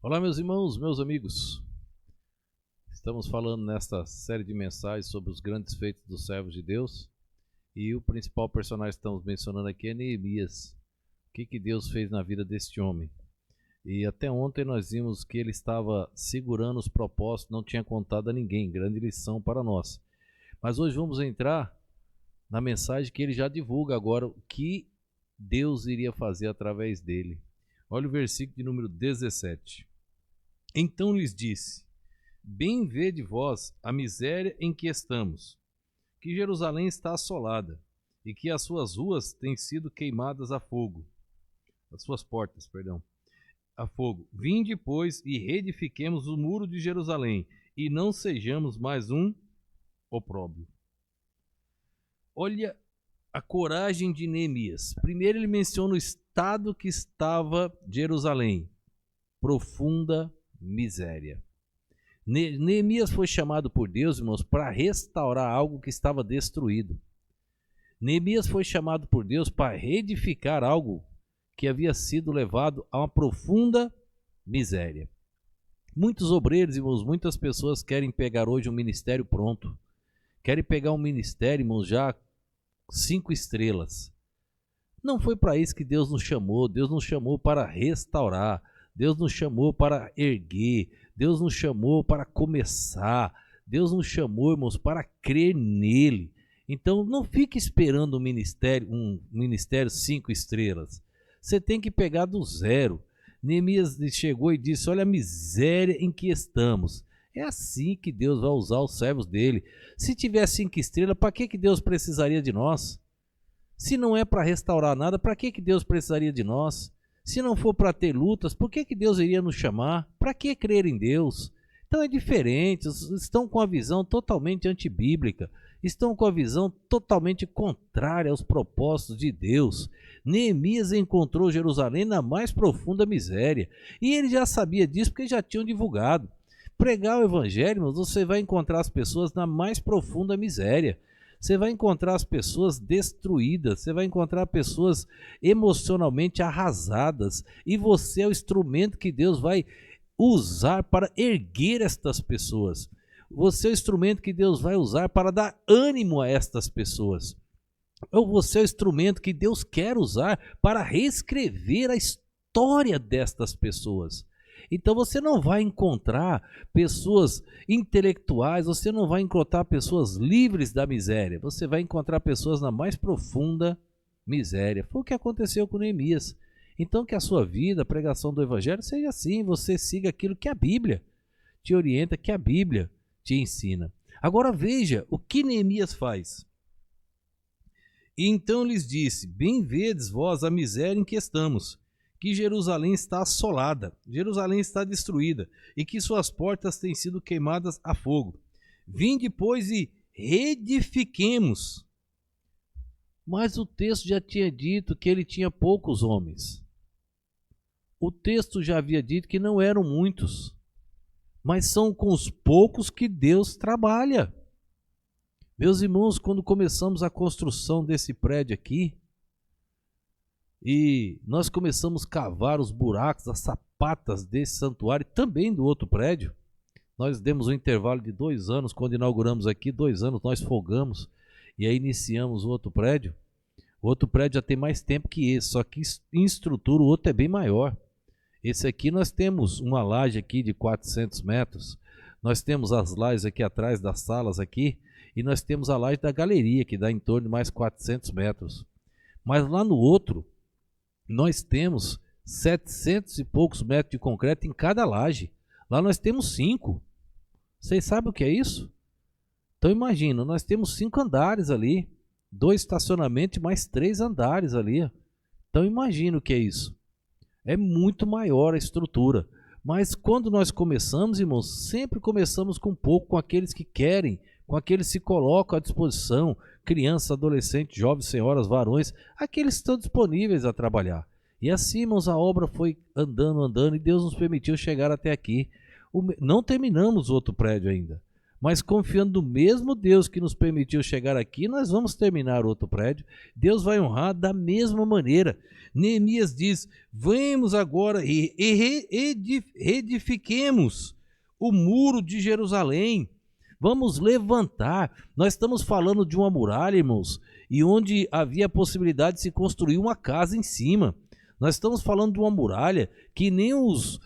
Olá, meus irmãos, meus amigos. Estamos falando nesta série de mensagens sobre os grandes feitos dos servos de Deus. E o principal personagem que estamos mencionando aqui é Neemias. O que Deus fez na vida deste homem? E até ontem nós vimos que ele estava segurando os propósitos, não tinha contado a ninguém. Grande lição para nós. Mas hoje vamos entrar na mensagem que ele já divulga agora, o que Deus iria fazer através dele. Olha o versículo de número 17. Então lhes disse: bem vede vós a miséria em que estamos, que Jerusalém está assolada, e que as suas ruas têm sido queimadas a fogo, as suas portas, a fogo. Vinde, pois, e reedifiquemos o muro de Jerusalém, e não sejamos mais um opróbrio. Olha a coragem de Neemias. Primeiro ele menciona o estado que estava Jerusalém, profunda miséria. Neemias foi chamado por Deus, irmãos, para restaurar algo que estava destruído. Neemias foi chamado por Deus para reedificar algo que havia sido levado a uma profunda miséria. Muitos obreiros, irmãos, muitas pessoas querem pegar hoje um ministério pronto. Querem pegar um ministério, irmãos, já 5 estrelas. Não foi para isso que Deus nos chamou. Deus nos chamou para restaurar. Deus nos chamou para erguer. Deus nos chamou para começar. Deus nos chamou, irmãos, para crer nele. Então não fique esperando um ministério 5 estrelas. Você tem que pegar do zero. Neemias chegou e disse: olha a miséria em que estamos. É assim que Deus vai usar os servos dele. Se tiver 5 estrelas, para que Deus precisaria de nós? Se não é para restaurar nada, para que Deus precisaria de nós? Se não for para ter lutas, por que Deus iria nos chamar? Para que crer em Deus? Então é diferente, estão com a visão totalmente antibíblica, estão com a visão totalmente contrária aos propósitos de Deus. Neemias encontrou Jerusalém na mais profunda miséria, e ele já sabia disso porque já tinham divulgado. Pregar o evangelho, mas você vai encontrar as pessoas na mais profunda miséria. Você vai encontrar as pessoas destruídas, você vai encontrar pessoas emocionalmente arrasadas, e você é o instrumento que Deus vai usar para erguer estas pessoas. Você é o instrumento que Deus vai usar para dar ânimo a estas pessoas. Ou você é o instrumento que Deus quer usar para reescrever a história destas pessoas. Então você não vai encontrar pessoas intelectuais, você não vai encontrar pessoas livres da miséria, você vai encontrar pessoas na mais profunda miséria. Foi o que aconteceu com Neemias. Então que a sua vida, a pregação do evangelho seja assim, você siga aquilo que a Bíblia te orienta, que a Bíblia te ensina. Agora veja o que Neemias faz. E então lhes disse: bem vedes vós a miséria em que estamos, que Jerusalém está assolada, Jerusalém está destruída, e que suas portas têm sido queimadas a fogo. Vinde, pois, e reedifiquemos. Mas o texto já tinha dito que ele tinha poucos homens. O texto já havia dito que não eram muitos, mas são com os poucos que Deus trabalha. Meus irmãos, quando começamos a construção desse prédio aqui, e nós começamos a cavar os buracos, as sapatas desse santuário, também do outro prédio. Nós demos um intervalo de 2 anos, quando inauguramos aqui, 2 anos nós folgamos, e aí iniciamos o outro prédio. O outro prédio já tem mais tempo que esse, só que em estrutura o outro é bem maior. Esse aqui nós temos uma laje aqui de 400 metros, nós temos as lajes aqui atrás das salas aqui, e nós temos a laje da galeria, que dá em torno de mais 400 metros. Mas lá no outro, nós temos 700 e poucos metros de concreto em cada laje. Lá nós temos 5. Vocês sabem o que é isso? Então imagina, nós temos 5 andares ali, 2 estacionamentos e mais 3 andares ali. Então imagina o que é isso. É muito maior a estrutura. Mas quando nós começamos, irmãos, sempre começamos com pouco, com aqueles que querem, com aqueles que se colocam à disposição, crianças, adolescentes, jovens, senhoras, varões, aqueles que estão disponíveis a trabalhar. E assim, irmãos, a obra foi andando, e Deus nos permitiu chegar até aqui. Não terminamos o outro prédio ainda, mas confiando no mesmo Deus que nos permitiu chegar aqui, nós vamos terminar outro prédio. Deus vai honrar da mesma maneira. Neemias diz: vamos agora e reedifiquemos o muro de Jerusalém. Vamos levantar. Nós estamos falando de uma muralha, irmãos, e onde havia a possibilidade de se construir uma casa em cima. Nós estamos falando de uma muralha que nem os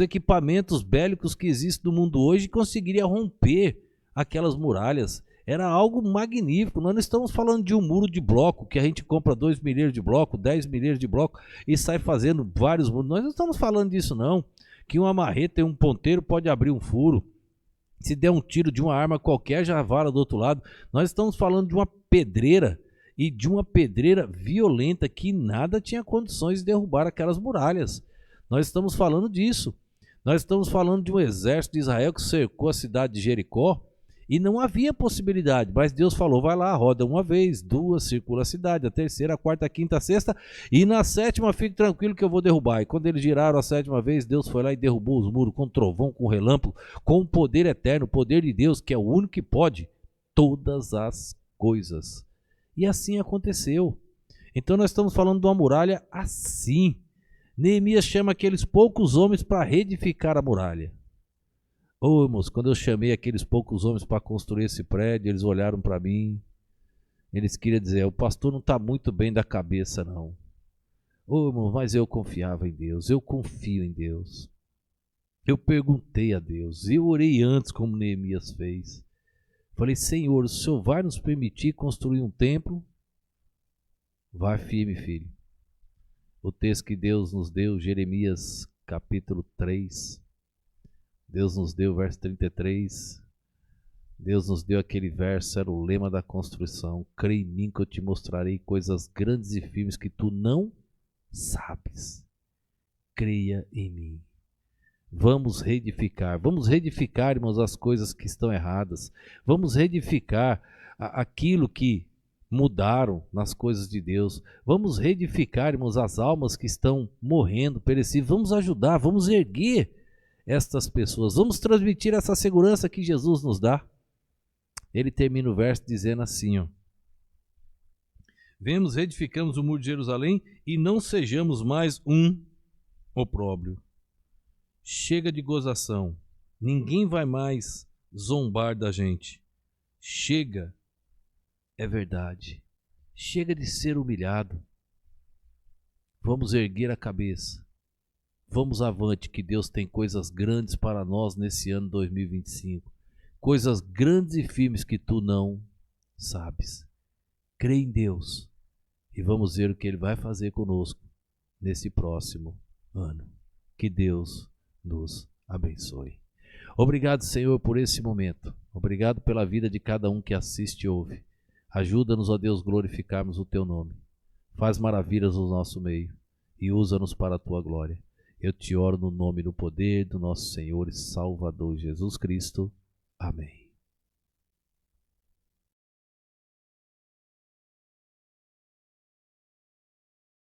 equipamentos bélicos que existem no mundo hoje conseguiriam romper aquelas muralhas. Era algo magnífico. Nós não estamos falando de um muro de bloco, que a gente compra 2 milheiros de bloco, 10 milheiros de bloco e sai fazendo vários muros. Nós não estamos falando disso não, que uma marreta e um ponteiro pode abrir um furo. Se der um tiro de uma arma qualquer, já vara do outro lado. Nós estamos falando de uma pedreira, e de uma pedreira violenta que nada tinha condições de derrubar aquelas muralhas. Nós estamos falando disso. Nós estamos falando de um exército de Israel que cercou a cidade de Jericó e não havia possibilidade, mas Deus falou: vai lá, roda uma vez, duas, circula a cidade, a terceira, a quarta, a quinta, a sexta, e na sétima fique tranquilo que eu vou derrubar. E quando eles giraram a sétima vez, Deus foi lá e derrubou os muros com trovão, com relâmpago, com o poder eterno, o poder de Deus, que é o único que pode todas as coisas. E assim aconteceu. Então nós estamos falando de uma muralha assim. Neemias chama aqueles poucos homens para reedificar a muralha. Ô, irmãos, quando eu chamei aqueles poucos homens para construir esse prédio, eles olharam para mim. Eles queriam dizer: o pastor não está muito bem da cabeça não. Ô, irmão, mas eu confiava em Deus. Eu confio em Deus. Eu perguntei a Deus. Eu orei antes, como Neemias fez. Falei: Senhor, o Senhor vai nos permitir construir um templo? Vai firme, filho. O texto que Deus nos deu, Jeremias capítulo 3. Deus nos deu o verso 33. Deus nos deu aquele verso, era o lema da construção: crê em mim que eu te mostrarei coisas grandes e firmes que tu não sabes. Creia em mim. Vamos reedificar, irmãos, as coisas que estão erradas. Vamos reedificar aquilo que mudaram nas coisas de Deus. Vamos reedificar, irmãos, as almas que estão morrendo, perecendo. Vamos ajudar, vamos erguer estas pessoas. Vamos transmitir essa segurança que Jesus nos dá. Ele termina o verso dizendo assim, ó: vemos, reedificamos o muro de Jerusalém e não sejamos mais um opróbrio. Chega de gozação. Ninguém vai mais zombar da gente. Chega, é verdade. Chega de ser humilhado. Vamos erguer a cabeça. Vamos avante, que Deus tem coisas grandes para nós nesse ano 2025. Coisas grandes e firmes que tu não sabes. Crê em Deus e vamos ver o que Ele vai fazer conosco nesse próximo ano. Que Deus nos abençoe. Obrigado, Senhor, por esse momento. Obrigado pela vida de cada um que assiste e ouve. Ajuda-nos, ó Deus, glorificarmos o Teu nome. Faz maravilhas no nosso meio e usa-nos para a Tua glória. Eu te oro no nome e no poder do nosso Senhor e Salvador Jesus Cristo. Amém.